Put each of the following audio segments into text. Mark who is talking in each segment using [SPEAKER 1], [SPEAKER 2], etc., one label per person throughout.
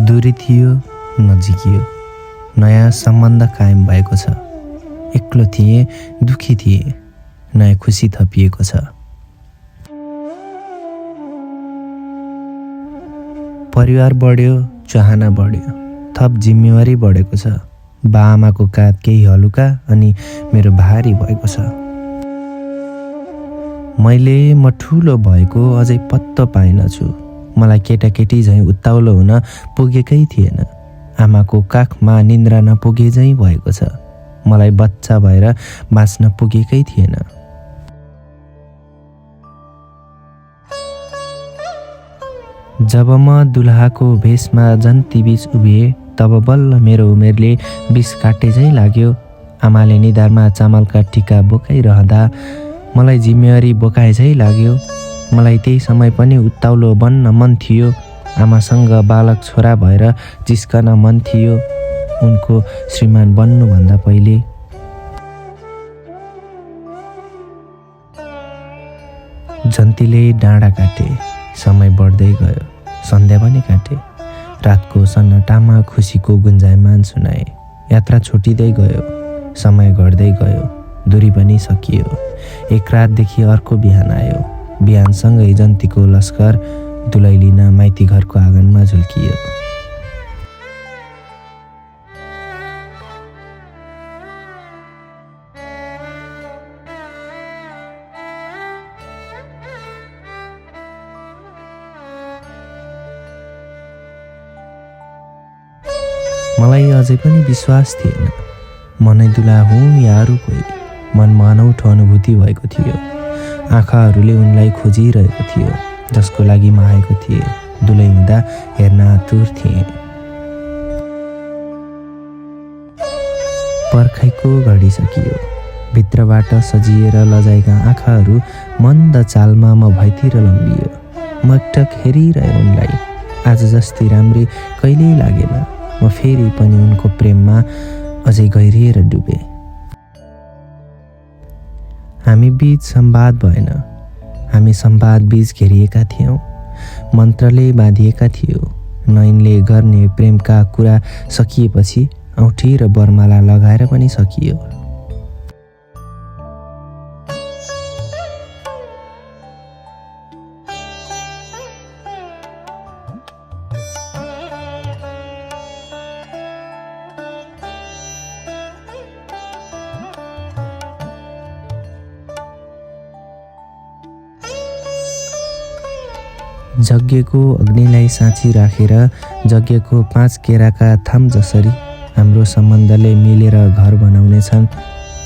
[SPEAKER 1] दूरी थियो, नजिकियो, नयाँ सम्बन्ध कायम भएको छ। एक्लो थिएँ, दुखी थिएँ, नयाँ खुसी थपिएको छ। परिवार बढ्यो, चाहना बढ्यो, थप जिम्मेवारी बढेको छ। बाआमाको काँध केही हलुका अनि मेरो भारी भएको छ। म ठुलो भएको अझै पत्तो पाइनछु। मलाई केटाकेटी झैँ उत्ताउलो हुन पुगेकै थिएन। आमाको काखमा निन्द्रा नपुगे झैँ भएको छ। मलाई बच्चा भएर बाँच्न पुगेकै थिएन। जब म दुलहाको भेषमा जन्तीबीच उभिएँ, तब बल्ल मेरो उमेरले 20 काटे झैँ लाग्यो। आमाले निधारमा चामलका टिका बोकाइरहँदा मलाई जिम्मेवारी बोकाए झैँ लाग्यो। मलाई त्यही समय पनि उत्ताउलो बन्न मन थियो। आमासँग बालक छोरा भएर जिस्कन मन थियो, उनको श्रीमान बन्नुभन्दा पहिले। जन्तीले डाँडा काटे, समय बढ्दै गयो। सन्ध्या पनि काटे। रातको सन्नाटामा खुसीको गुन्जायमान सुनाए। यात्रा छुटिँदै गयो, समय घट्दै गयो, दूरी पनि सकियो। एक रातदेखि अर्को बिहान आयो। बिहानसँगै जन्तीको लस्कर दुलै लिन माइती घरको आँगनमा झुल्कियो। मलाई अझै पनि विश्वास थिएन। म नै दुला हुँ या अरू कोही। मनमा अनौठो अनुभूति भएको थियो। आँखाहरूले उनलाई खोजिरहेको थियो, जसको लागि म आएको थिएँ। दुलै हुँदा हेर्न आतुर थिएँ। पर्खाइको घडी सकियो। भित्रबाट सजिएर लजाएका आँखाहरू मन्द चालमा म भएतिर लम्बियो। म एकटक हेरिरहे उनलाई। आज जस्ती राम्री कहिल्यै लागेन। म फेरि पनि उनको प्रेममा अझै गहिरिएर डुबे। हामी बीच संवाद भएन। हामी संवाद बीच घेरिएका थियौँ। मन्त्रले बाँधिएका थियो। नयनले गर्ने प्रेमका कुरा सकिएपछि औँठी र बरमाला लगाएर पनि सकियो। यज्ञको अग्निलाई साँची राखेर यज्ञको 5 केराका थाम जसरी हाम्रो सम्बन्धले मिलेर घर बनाउनेछन्।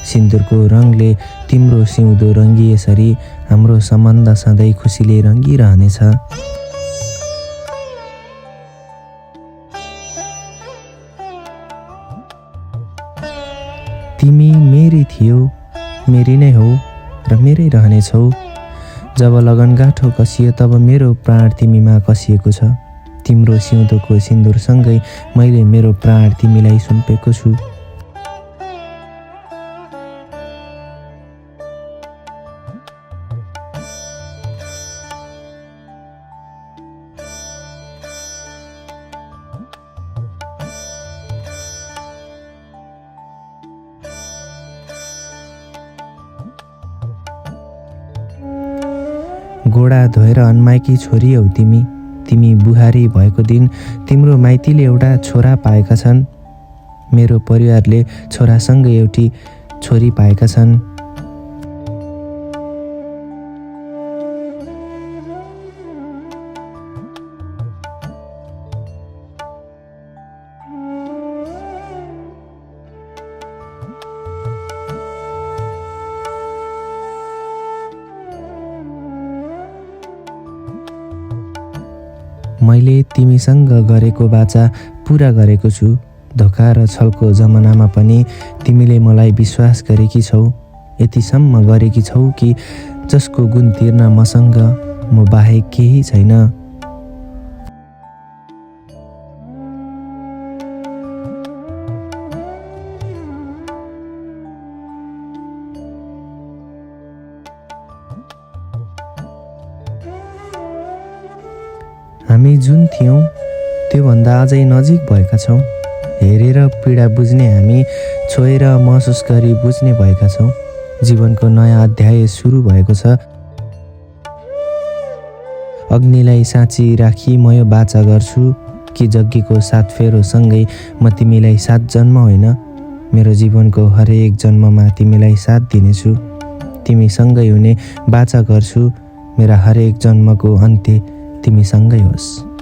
[SPEAKER 1] सिन्दुरको रङले तिम्रो सिउँदो रङ्गिएसरी हाम्रो सम्बन्ध सधैँ खुसीले रङ्गिरहनेछ। तिमी मेरी थियौ, मेरी नै हौ र मेरै रहनेछौ। जब लगनगाठो कसियो तब मेरो प्राण तिमीमा कसिएको छ। तिम्रो सिउँदोको सिन्दुरसँगै मैले मेरो प्राण तिमीलाई सुम्पेको छु। गोडा धोएर अन्माइकी छोरी हौ तिमी। तिमी बुहारी भएको दिन तिम्रो माइतीले एउटा छोरा पाएका छन्। मेरो परिवारले छोरासँगै एउटी छोरी पाएका छन्। मैले तिमीसँग गरेको बाचा पुरा गरेको छु। धोका र छलको जमानामा पनि तिमीले मलाई विश्वास गरेकी छौ। यतिसम्म गरेकी छौ कि जसको गुण तिर्न मसँग म बाहेक केही छैन। हामी जुन थियौँ त्योभन्दा अझै नजिक भएका छौँ। हेरेर पीडा बुझ्ने हामी छोएर महसुस गरी बुझ्ने भएका छौँ। जीवनको नयाँ अध्याय सुरु भएको छ। अग्निलाई साँची राखी म यो बाचा गर्छु कि जग्गीको सात फेरोसँगै म तिमीलाई 7 जन्म होइन, मेरो जीवनको हरेक जन्ममा तिमीलाई साथ दिनेछु। तिमीसँगै हुने बाचा गर्छु, मेरा हरेक जन्मको अन्त्य तिमीसँगै होस्।